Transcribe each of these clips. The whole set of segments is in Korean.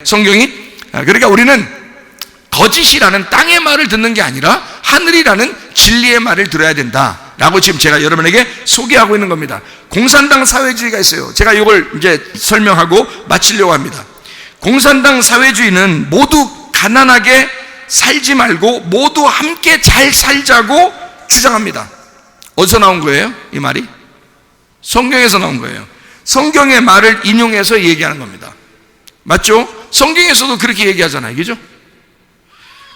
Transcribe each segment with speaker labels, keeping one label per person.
Speaker 1: 성경이. 그러니까 우리는 거짓이라는 땅의 말을 듣는 게 아니라 하늘이라는 진리의 말을 들어야 된다라고 지금 제가 여러분에게 소개하고 있는 겁니다. 공산당 사회주의가 있어요. 제가 이걸 이제 설명하고 마치려고 합니다. 공산당 사회주의는 모두 가난하게 살지 말고 모두 함께 잘 살자고 주장합니다. 어디서 나온 거예요? 이 말이? 성경에서 나온 거예요. 성경의 말을 인용해서 얘기하는 겁니다. 맞죠? 성경에서도 그렇게 얘기하잖아요. 그죠?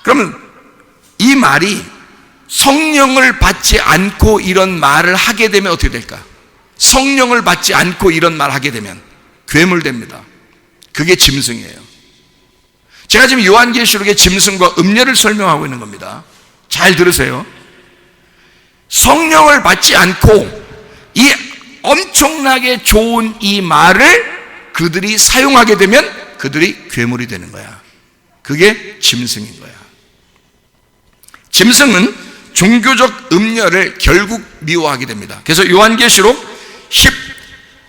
Speaker 1: 그러면 이 말이 성령을 받지 않고 이런 말을 하게 되면 어떻게 될까? 성령을 받지 않고 이런 말을 하게 되면 괴물됩니다. 그게 짐승이에요. 제가 지금 요한계시록의 짐승과 음녀를 설명하고 있는 겁니다. 잘 들으세요. 성령을 받지 않고 이 엄청나게 좋은 이 말을 그들이 사용하게 되면 그들이 괴물이 되는 거야. 그게 짐승인 거야. 짐승은 종교적 음녀를 결국 미워하게 됩니다. 그래서 요한계시록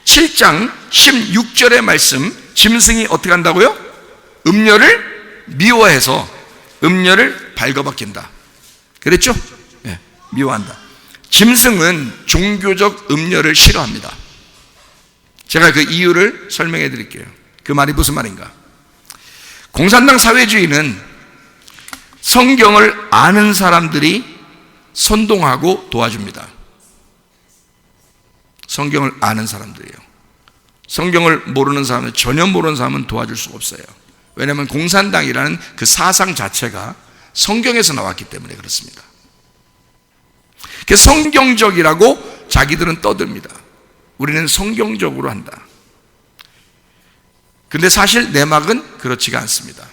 Speaker 1: 17장 16절의 말씀, 짐승이 어떻게 한다고요? 음녀를 미워해서 음녀를 발가벗긴다. 그랬죠? 네, 미워한다. 짐승은 종교적 음녀를 싫어합니다. 제가 그 이유를 설명해 드릴게요. 그 말이 무슨 말인가? 공산당 사회주의는 성경을 아는 사람들이 선동하고 도와줍니다. 성경을 아는 사람들이에요. 성경을 모르는 사람은, 전혀 모르는 사람은 도와줄 수가 없어요. 왜냐하면 공산당이라는 그 사상 자체가 성경에서 나왔기 때문에 그렇습니다. 그래서 성경적이라고 자기들은 떠듭니다. 우리는 성경적으로 한다. 근데 사실 내막은 그렇지가 않습니다.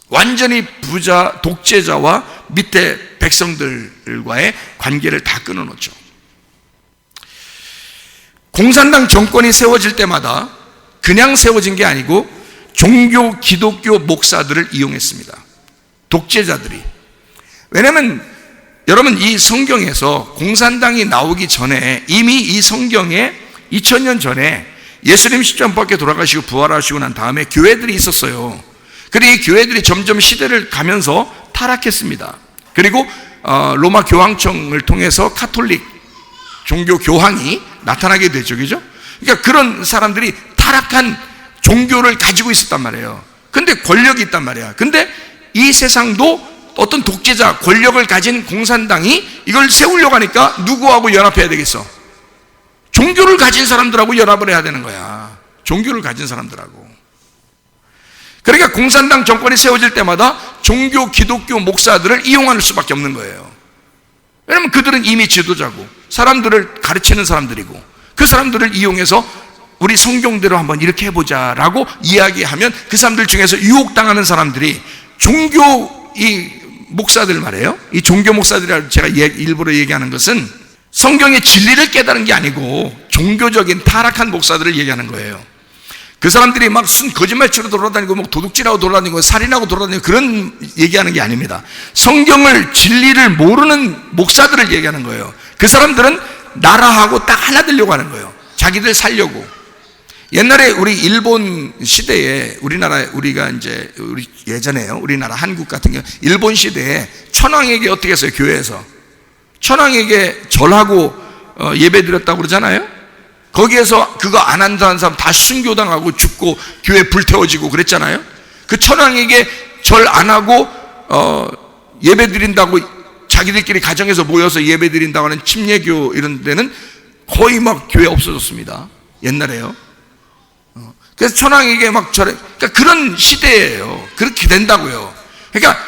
Speaker 1: 완전히 부자, 독재자와 밑에 백성들과의 관계를 다 끊어놓죠. 공산당 정권이 세워질 때마다 그냥 세워진 게 아니고 종교 기독교 목사들을 이용했습니다. 독재자들이. 왜냐하면 여러분, 이 성경에서 공산당이 나오기 전에 이미 이 성경에 2000년 전에 예수님 십자가밖에 돌아가시고 부활하시고 난 다음에 교회들이 있었어요. 그리고 이 교회들이 점점 시대를 가면서 타락했습니다. 그리고 로마 교황청을 통해서 카톨릭 종교 교황이 나타나게 되죠. 그죠? 그러니까 그런 사람들이 타락한 종교를 가지고 있었단 말이에요. 근데 권력이 있단 말이야. 근데 이 세상도 어떤 독재자, 권력을 가진 공산당이 이걸 세우려고 하니까 누구하고 연합해야 되겠어? 종교를 가진 사람들하고 연합을 해야 되는 거야. 종교를 가진 사람들하고. 그러니까 공산당 정권이 세워질 때마다 종교 기독교 목사들을 이용할 수밖에 없는 거예요. 왜냐하면 그들은 이미 지도자고 사람들을 가르치는 사람들이고 그 사람들을 이용해서 우리 성경대로 한번 이렇게 해보자 라고 이야기하면 그 사람들 중에서 유혹당하는 사람들이 종교 이 목사들 말이에요. 이 종교 목사들이라고 제가 일부러 얘기하는 것은 성경의 진리를 깨달은 게 아니고 종교적인 타락한 목사들을 얘기하는 거예요. 그 사람들이 막 무슨 거짓말치로 돌아다니고 뭐 도둑질하고 돌아다니고 살인하고 돌아다니고 그런 얘기하는 게 아닙니다. 성경을 진리를 모르는 목사들을 얘기하는 거예요. 그 사람들은 나라하고 딱 하나 되려고 하는 거예요. 자기들 살려고. 옛날에 우리 일본 시대에 우리가 이제 우리 예전에요. 우리나라 한국 같은 경우 일본 시대에 천황에게 어떻게 했어요? 교회에서 천황에게 절하고 예배 드렸다고 그러잖아요. 거기에서 그거 안 한다는 사람 다 순교당하고 죽고 교회 불태워지고 그랬잖아요. 그 천황에게 절 안 하고 예배 드린다고 자기들끼리 가정에서 모여서 예배 드린다고 하는 침례교 이런 데는 거의 막 교회 없어졌습니다. 옛날에요. 그래서 천황에게 막 절해. 그러니까 그런 시대예요. 그렇게 된다고요. 그러니까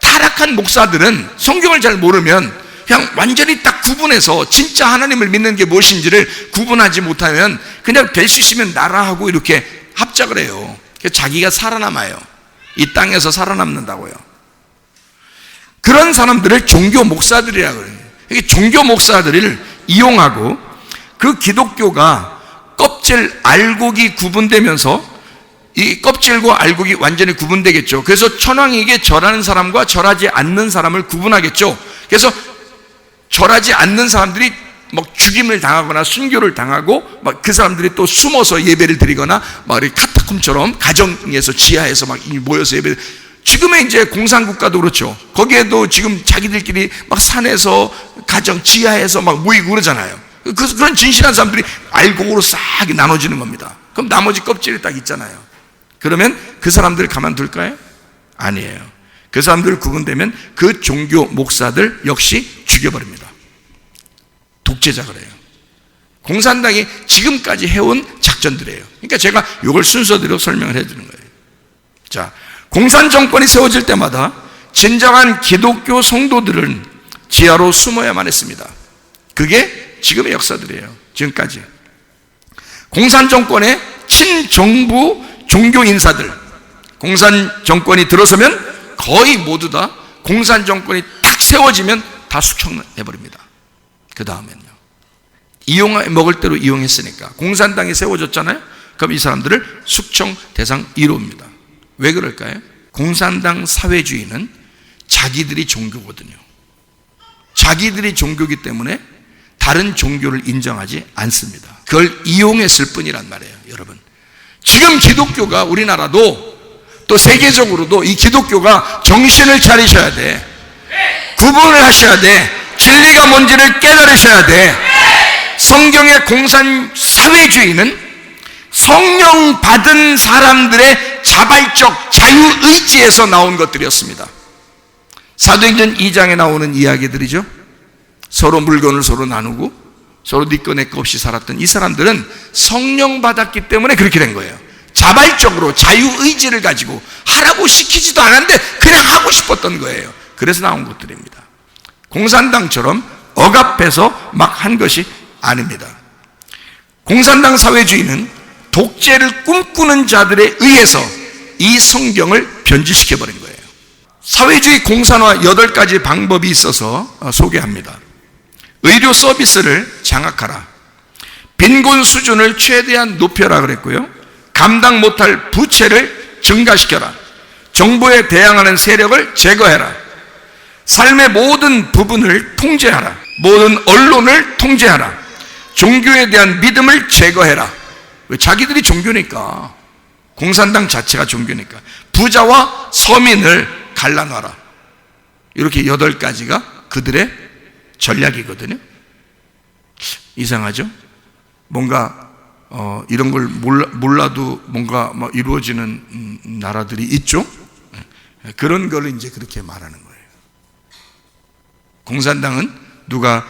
Speaker 1: 타락한 목사들은 성경을 잘 모르면 그냥 완전히 딱 구분해서 진짜 하나님을 믿는 게 무엇인지를 구분하지 못하면 그냥 될 수 있으면 나라하고 이렇게 합작을 해요. 그래서 자기가 살아남아요. 이 땅에서 살아남는다고요. 그런 사람들을 종교 목사들이라고 해요. 종교 목사들을 이용하고 그 기독교가 껍질 알곡이 구분되면서 이 껍질과 알곡이 완전히 구분되겠죠. 그래서 천황에게 절하는 사람과 절하지 않는 사람을 구분하겠죠. 그래서 절하지 않는 사람들이 막 죽임을 당하거나 순교를 당하고 막 그 사람들이 또 숨어서 예배를 드리거나 막 이렇게 카타콤처럼 가정에서 지하에서 막 모여서 예배. 지금의 이제 공산국가도 그렇죠. 거기에도 지금 자기들끼리 막 산에서 가정 지하에서 막 모이고 그러잖아요. 그런 진실한 사람들이 알곡으로 싹 나눠지는 겁니다. 그럼 나머지 껍질이 딱 있잖아요. 그러면 그 사람들을 가만둘까요? 아니에요. 그 사람들 구분되면 그 종교 목사들 역시 죽여버립니다. 독재자 그래요. 공산당이 지금까지 해온 작전들이에요. 그러니까 제가 이걸 순서대로 설명을 해드리는 거예요. 자, 공산 정권이 세워질 때마다 진정한 기독교 성도들은 지하로 숨어야만 했습니다. 그게 지금의 역사들이에요. 지금까지 공산 정권의 친정부 종교 인사들, 공산 정권이 들어서면 거의 모두 다 공산 정권이 딱 세워지면 다 숙청해버립니다. 그 다음엔요, 먹을 대로 이용했으니까 공산당이 세워졌잖아요. 그럼 이 사람들을 숙청 대상 1호입니다. 왜 그럴까요? 공산당 사회주의는 자기들이 종교거든요. 자기들이 종교이기 때문에 다른 종교를 인정하지 않습니다. 그걸 이용했을 뿐이란 말이에요. 여러분, 지금 기독교가 우리나라도 또 세계적으로도 이 기독교가 정신을 차리셔야 돼. 구분을 하셔야 돼. 진리가 뭔지를 깨달으셔야 돼. 성경의 공산 사회주의는 성령 받은 사람들의 자발적 자유의지에서 나온 것들이었습니다. 사도행전 2장에 나오는 이야기들이죠. 서로 물건을 서로 나누고 서로 네 거 내 거 없이 살았던 이 사람들은 성령 받았기 때문에 그렇게 된 거예요. 자발적으로 자유의지를 가지고 하라고 시키지도 않았는데 그냥 하고 싶었던 거예요. 그래서 나온 것들입니다. 공산당처럼 억압해서 막 한 것이 아닙니다. 공산당 사회주의는 독재를 꿈꾸는 자들에 의해서 이 성경을 변질시켜버린 거예요. 사회주의 공산화 8가지 방법이 있어서 소개합니다. 의료 서비스를 장악하라, 빈곤 수준을 최대한 높여라 그랬고요. 감당 못할 부채를 증가시켜라, 정부에 대항하는 세력을 제거해라, 삶의 모든 부분을 통제하라, 모든 언론을 통제하라, 종교에 대한 믿음을 제거해라. 왜? 자기들이 종교니까. 공산당 자체가 종교니까. 부자와 서민을 갈라놔라. 이렇게 8가지가 그들의 전략이거든요. 이상하죠? 뭔가 이런 걸 몰라도 뭔가 이루어지는 나라들이 있죠. 그런 걸 이제 그렇게 말하는 거예요. 공산당은 누가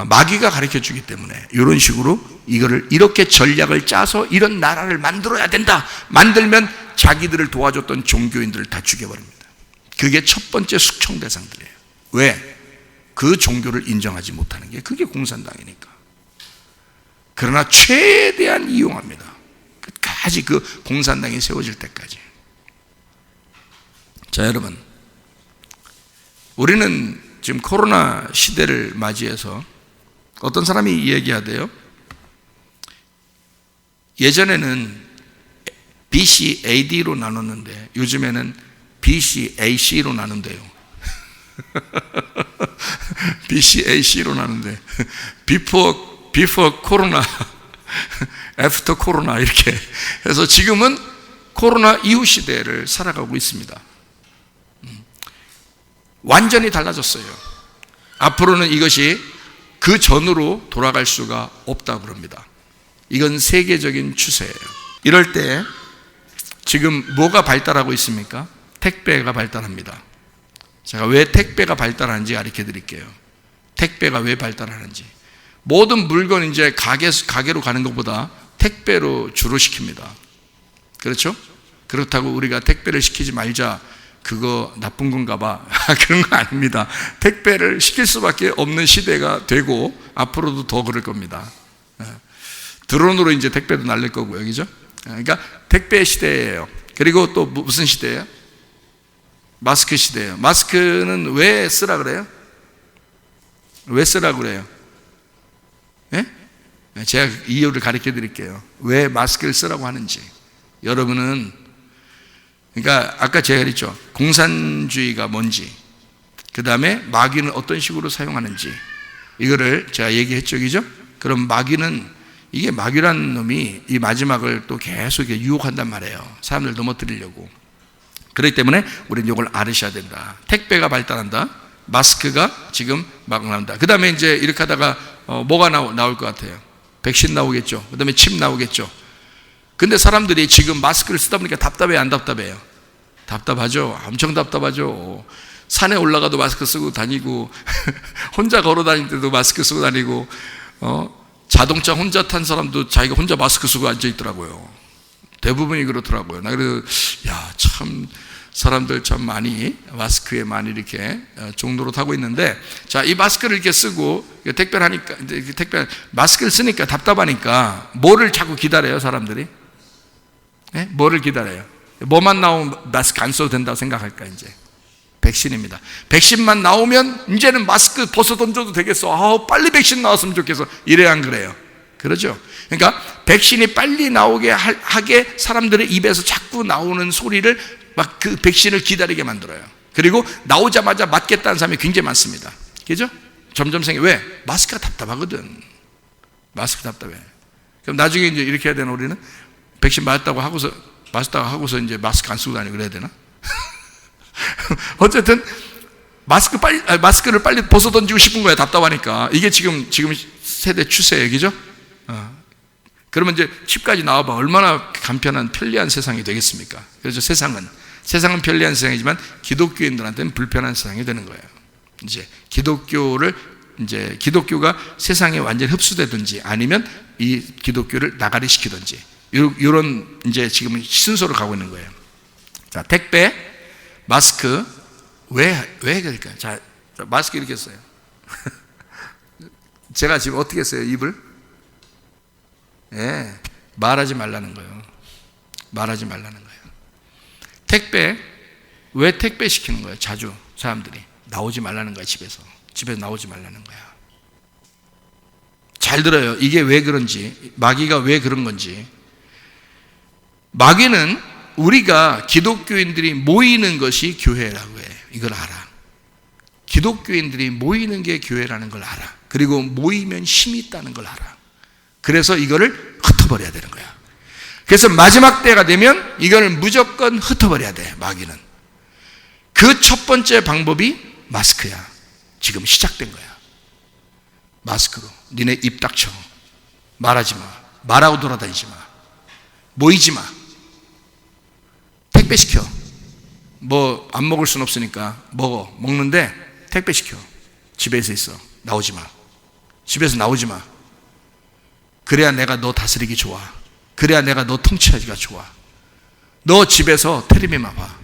Speaker 1: 마귀가 가르쳐 주기 때문에 이런 식으로 이거를 이렇게 전략을 짜서 이런 나라를 만들어야 된다. 만들면 자기들을 도와줬던 종교인들을 다 죽여버립니다. 그게 첫 번째 숙청 대상들이에요. 왜? 그 종교를 인정하지 못하는 게 그게 공산당이니까. 그러나 최대한 이용합니다. 끝까지 그 공산당이 세워질 때까지. 자, 여러분, 우리는 지금 코로나 시대를 맞이해서 어떤 사람이 얘기하대요. 예전에는 BC-AD로 나눴는데 요즘에는 BC-AC로 나눈대요. BC-AC로 나눈대. Before 코로나, After 코로나 이렇게 해서 지금은 코로나 이후 시대를 살아가고 있습니다. 완전히 달라졌어요. 앞으로는 이것이 그 전으로 돌아갈 수가 없다고 그럽니다. 이건 세계적인 추세예요. 이럴 때 지금 뭐가 발달하고 있습니까? 택배가 발달합니다. 제가 왜 택배가 발달하는지 가르쳐 드릴게요. 택배가 왜 발달하는지. 모든 물건 이제 가게로 가는 것보다 택배로 주로 시킵니다. 그렇죠? 그렇다고 우리가 택배를 시키지 말자, 그거 나쁜 건가 봐. 그런 거 아닙니다. 택배를 시킬 수밖에 없는 시대가 되고 앞으로도 더 그럴 겁니다. 드론으로 이제 택배도 날릴 거고요. 그죠? 그러니까 택배 시대예요. 그리고 또 무슨 시대예요? 마스크 시대예요. 마스크는 왜 쓰라 그래요? 왜 쓰라고 그래요? 예? 제가 이유를 가르쳐 드릴게요. 왜 마스크를 쓰라고 하는지. 여러분은, 그러니까 아까 제가 그랬죠. 공산주의가 뭔지, 그 다음에 마귀는 어떤 식으로 사용하는지, 이거를 제가 얘기했죠, 그죠? 그럼 이게 마귀라는 놈이 이 마지막을 또 계속 유혹한단 말이에요. 사람들 넘어뜨리려고. 그렇기 때문에 우리는 이걸 알으셔야 된다. 택배가 발달한다. 마스크가 지금 막 나온다. 그 다음에 이제 이렇게 하다가 뭐가 나올 것 같아요? 백신 나오겠죠. 그 다음에 칩 나오겠죠. 근데 사람들이 지금 마스크를 쓰다 보니까 답답해요, 안 답답해요? 답답하죠. 엄청 답답하죠. 산에 올라가도 마스크 쓰고 다니고 혼자 걸어 다닐 때도 마스크 쓰고 다니고 자동차 혼자 탄 사람도 자기가 혼자 마스크 쓰고 앉아 있더라고요. 대부분이 그렇더라고요. 나 그래서 참 사람들 참 많이 마스크에 많이 이렇게 종로로 타고 있는데, 자, 이 마스크를 이렇게 쓰고 택배를 하니까, 마스크를 쓰니까 답답하니까 뭐를 자꾸 기다려요, 사람들이? 네? 뭐를 기다려요? 뭐만 나오면 마스크 안 써도 된다고 생각할까? 이제 백신입니다. 백신만 나오면 이제는 마스크 벗어 던져도 되겠어. 빨리 백신 나왔으면 좋겠어. 이래야 안 그래요? 그러죠? 그러니까 백신이 빨리 나오게 하게 사람들의 입에서 자꾸 나오는 소리를 막 그 백신을 기다리게 만들어요. 그리고 나오자마자 맞겠다는 사람이 굉장히 많습니다. 그죠? 점점 왜? 마스크가 답답하거든. 마스크 답답해. 그럼 나중에 이제 이렇게 해야 되나, 우리는? 백신 맞았다고 하고서 이제 마스크 안 쓰고 다니고 그래야 되나? 어쨌든 마스크를 빨리 벗어 던지고 싶은 거야, 답답하니까. 이게 지금 세대 추세예요, 그죠? 그러면 이제 칩까지 나와봐. 얼마나 간편한 편리한 세상이 되겠습니까? 그래서 세상은 편리한 세상이지만 기독교인들한테는 불편한 세상이 되는 거예요. 이제 기독교가 세상에 완전히 흡수되든지 아니면 이 기독교를 나가리 시키든지, 이런 이제 지금 순서로 가고 있는 거예요. 자, 택배, 마스크, 왜 그럴까요? 자, 마스크 이렇게 했어요. 제가 지금 어떻게 했어요, 입을? 말하지 말라는 거예요. 말하지 말라는 거예요. 택배, 왜 택배 시키는 거예요? 자주 사람들이 나오지 말라는 거야. 집에서 나오지 말라는 거야. 잘 들어요. 이게 왜 그런지, 마귀가 왜 그런 건지. 마귀는 우리가 기독교인들이 모이는 것이 교회라고 해. 이걸 알아. 기독교인들이 모이는 게 교회라는 걸 알아. 그리고 모이면 힘이 있다는 걸 알아. 그래서 이거를 흩어버려야 되는 거야. 그래서 마지막 때가 되면 이걸 무조건 흩어버려야 돼, 마귀는. 그 첫 번째 방법이 마스크야. 지금 시작된 거야. 마스크로. 니네 입 닥쳐. 말하지 마. 말하고 돌아다니지 마. 모이지 마. 택배 시켜. 뭐 안 먹을 순 없으니까 먹는데 택배 시켜. 집에서 있어. 나오지 마. 집에서 나오지 마. 그래야 내가 너 다스리기 좋아. 그래야 내가 너 통치하기가 좋아. 너 집에서 텔레비만 봐.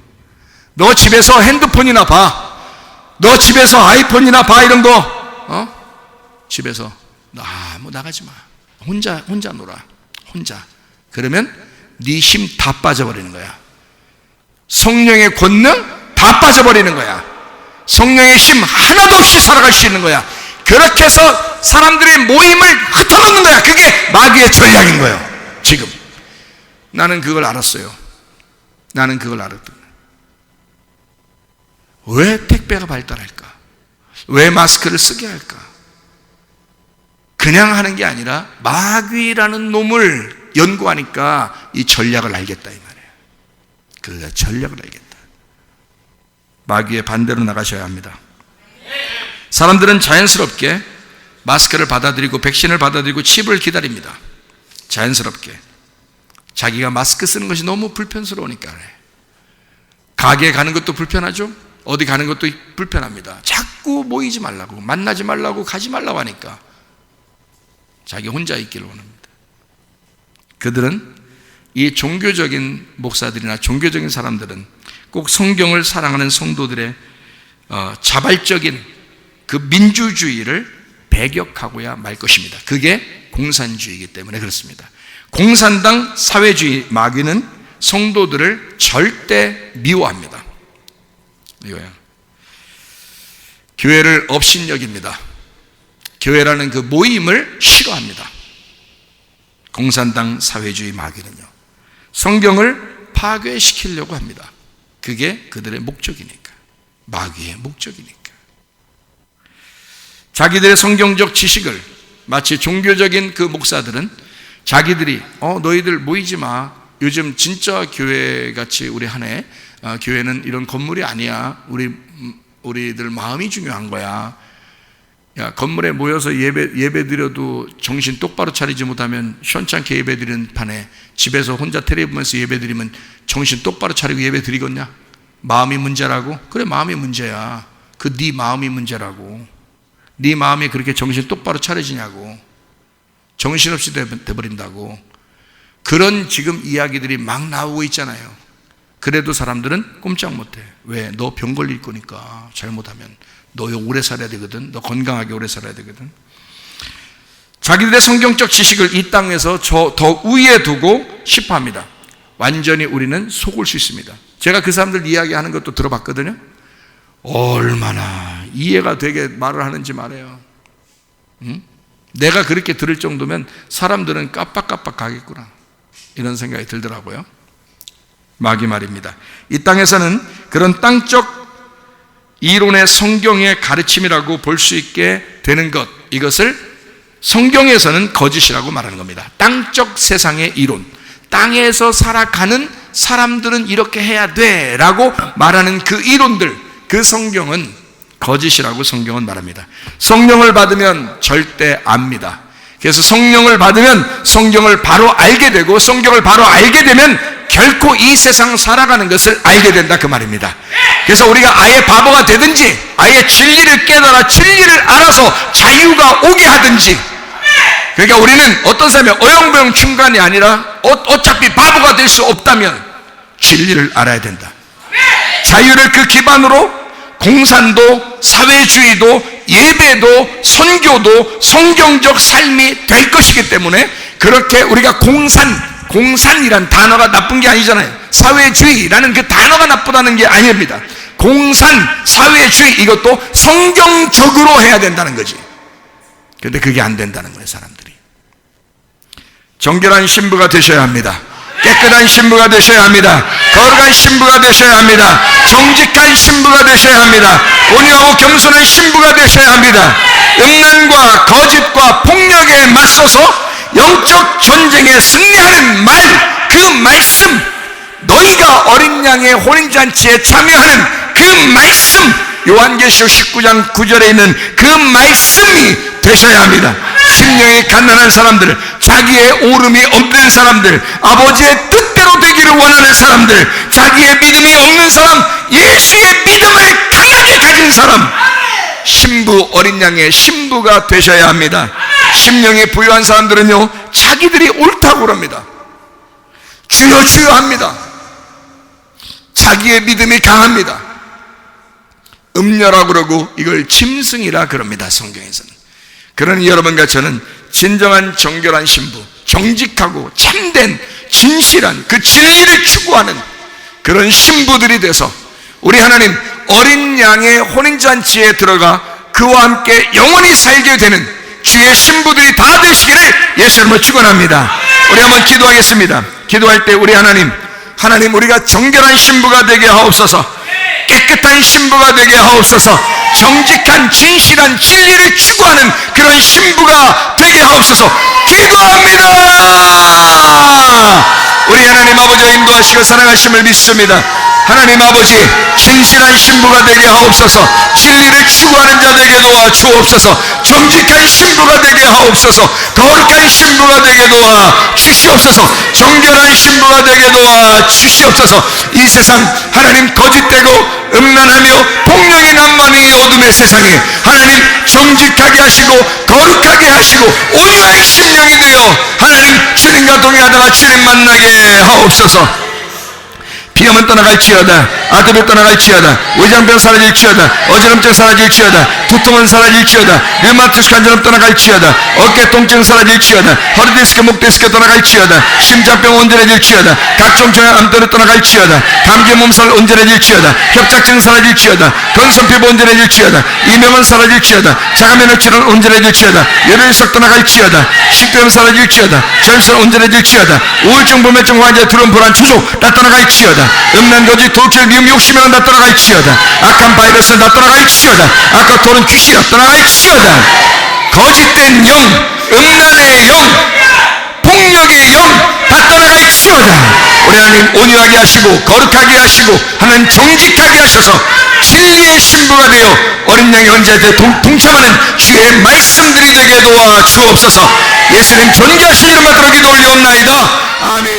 Speaker 1: 너 집에서 핸드폰이나 봐. 너 집에서 아이폰이나 봐. 이런 거 집에서 아무 나가지 마. 혼자 놀아. 혼자. 그러면 네 힘 다 빠져버리는 거야. 성령의 권능 다 빠져버리는 거야. 성령의 힘 하나도 없이 살아갈 수 있는 거야. 그렇게 해서 사람들의 모임을 흩어놓는 거야. 그게 마귀의 전략인 거예요. 지금 나는 그걸 알았어요. 나는 그걸 알았던 거예요. 왜 택배가 발달할까? 왜 마스크를 쓰게 할까? 그냥 하는 게 아니라 마귀라는 놈을 연구하니까 이 전략을 알겠다, 이 말이에요. 그 전략을 알겠다. 마귀의 반대로 나가셔야 합니다. 사람들은 자연스럽게 마스크를 받아들이고 백신을 받아들이고 칩을 기다립니다. 자연스럽게. 자기가 마스크 쓰는 것이 너무 불편스러우니까 그래. 가게 가는 것도 불편하죠? 어디 가는 것도 불편합니다. 자꾸 모이지 말라고, 만나지 말라고, 가지 말라고 하니까 자기 혼자 있기를 원합니다. 그들은, 이 종교적인 목사들이나 종교적인 사람들은 꼭 성경을 사랑하는 성도들의 자발적인 그 민주주의를 배격하고야 말 것입니다. 그게 공산주의이기 때문에 그렇습니다. 공산당 사회주의 마귀는 성도들을 절대 미워합니다. 이거야. 교회를 업신여깁니다. 교회라는 그 모임을 싫어합니다. 공산당 사회주의 마귀는요. 성경을 파괴시키려고 합니다. 그게 그들의 목적이니까. 마귀의 목적이니까. 자기들의 성경적 지식을, 마치 종교적인 그 목사들은 자기들이 너희들 모이지 마, 요즘 진짜 교회같이 우리 한해 교회는 이런 건물이 아니야, 우리들 마음이 중요한 거야. 야, 건물에 모여서 예배 드려도 정신 똑바로 차리지 못하면 시원찮게 예배 드리는 판에 집에서 혼자 텔레비 보면서 예배 드리면 정신 똑바로 차리고 예배 드리겠냐? 마음이 문제라고? 그래, 마음이 문제야. 그 네 마음이 문제라고. 네 마음이 그렇게 정신 똑바로 차려지냐고. 정신없이 돼버린다고. 그런 지금 이야기들이 막 나오고 있잖아요. 그래도 사람들은 꼼짝 못해. 왜? 너 병 걸릴 거니까. 잘못하면 너 오래 살아야 되거든. 너 건강하게 오래 살아야 되거든. 자기들의 성경적 지식을 이 땅에서 더 위에 두고 싶어합니다. 완전히 우리는 속을 수 있습니다. 제가 그 사람들 이야기하는 것도 들어봤거든요. 얼마나 이해가 되게 말을 하는지 말해요. 응? 내가 그렇게 들을 정도면 사람들은 깜빡깜빡 가겠구나, 이런 생각이 들더라고요. 마귀 말입니다. 이 땅에서는 그런 땅적 이론의 성경의 가르침이라고 볼 수 있게 되는 것, 이것을 성경에서는 거짓이라고 말하는 겁니다. 땅적 세상의 이론, 땅에서 살아가는 사람들은 이렇게 해야 돼 라고 말하는 그 이론들, 그 성경은 거짓이라고 성경은 말합니다. 성령을 받으면 절대 압니다. 그래서 성령을 받으면 성경을 바로 알게 되고, 성경을 바로 알게 되면 결코 이 세상 살아가는 것을 알게 된다, 그 말입니다. 그래서 우리가 아예 바보가 되든지 아예 진리를 깨달아 진리를 알아서 자유가 오게 하든지, 그러니까 우리는 어떤 사람이 어영부영 충간이 아니라 어차피 바보가 될 수 없다면 진리를 알아야 된다. 자유를 그 기반으로 공산도, 사회주의도, 예배도, 선교도 성경적 삶이 될 것이기 때문에, 그렇게 우리가 공산이란 단어가 나쁜 게 아니잖아요. 사회주의라는 그 단어가 나쁘다는 게 아닙니다. 공산, 사회주의, 이것도 성경적으로 해야 된다는 거지. 그런데 그게 안 된다는 거예요, 사람들이. 정결한 신부가 되셔야 합니다. 깨끗한 신부가 되셔야 합니다. 거룩한 신부가 되셔야 합니다. 정직한 신부가 되셔야 합니다. 온유하고 겸손한 신부가 되셔야 합니다. 음란과 거짓과 폭력에 맞서서 영적 전쟁에 승리하는 말, 그 말씀, 너희가 어린 양의 혼인잔치에 참여하는 그 말씀, 요한계시록 19장 9절에 있는 그 말씀이 되셔야 합니다. 심령이 가난한 사람들, 자기의 오름이 없는 사람들, 아버지의 뜻대로 되기를 원하는 사람들, 자기의 믿음이 없는 사람, 예수의 믿음을 강하게 가진 사람, 신부, 어린 양의 신부가 되셔야 합니다. 심령이 부유한 사람들은요, 자기들이 옳다고 그럽니다. 주여 주여 합니다. 자기의 믿음이 강합니다. 음녀라고 그러고 이걸 짐승이라 그럽니다, 성경에서는. 그러니 여러분과 저는 진정한 정결한 신부, 정직하고 참된 진실한 그 진리를 추구하는 그런 신부들이 돼서 우리 하나님 어린 양의 혼인잔치에 들어가 그와 함께 영원히 살게 되는 주의 신부들이 다 되시기를 예수 이름으로 축원합니다. 우리 한번 기도하겠습니다. 기도할 때 우리 하나님 우리가 정결한 신부가 되게 하옵소서, 깨끗한 신부가 되게 하옵소서, 정직한 진실한 진리를 추구하는 그런 신부가 되게 하옵소서. 기도합니다. 우리 하나님 아버지가 인도하시고 사랑하심을 믿습니다. 하나님 아버지, 진실한 신부가 되게 하옵소서, 진리를 추구하는 자 되게 도와 주옵소서, 정직한 신부가 되게 하옵소서, 거룩한 신부가 되게 도와 주시옵소서, 정결한 신부가 되게 도와 주시옵소서. 이 세상 하나님 거짓되고 음란하며 폭력이 난무하는 이 어둠의 세상에 하나님 정직하게 하시고 거룩하게 하시고 온유한 심령이 되어 하나님 주님과 동행하다가 주님 만나게 하옵소서. 비염은 떠나갈지어다, 아들을 떠나갈지어다, 외장병 사라질지어다, 어지럼증 사라질지어다, 두통은 사라질지어다, 류마티스 관절염 떠나갈지어다, 어깨 통증 사라질지어다, 허리디스크 목디스크 떠나갈지어다, 심장병 온전해질지어다, 각종 저항암들을 떠나갈지어다, 감기 몸살 온전해질지어다, 협착증 사라질지어다, 건선피부 온전해질지어다, 이명은 사라질지어다, 자가면역질은 온전해질지어다, 열혈석 떠나갈지어다, 식도염 사라질지어다, 전신 온전해질지어다, 우울증 불면증 환자 두려움 불안 추조 다 떠나갈지어다. 음란 거짓 도둑질 미움 욕심이란 다 떠나갈지어다. 악한 바이러스는 다 떠나갈지어다. 악한 토론 귀신이 다 떠나갈지어다. 거짓된 영, 음란의 영, 폭력의 영 다 떠나갈지어다. 우리 하나님 온유하게 하시고 거룩하게 하시고 하나님 정직하게 하셔서 진리의 신부가 되어 어린 양의 헌제에 동참하는 주의 말씀들이 되게 도와 주옵소서. 예수님 존귀하신 이름 받들어 기도 올리옵나이다. 아멘.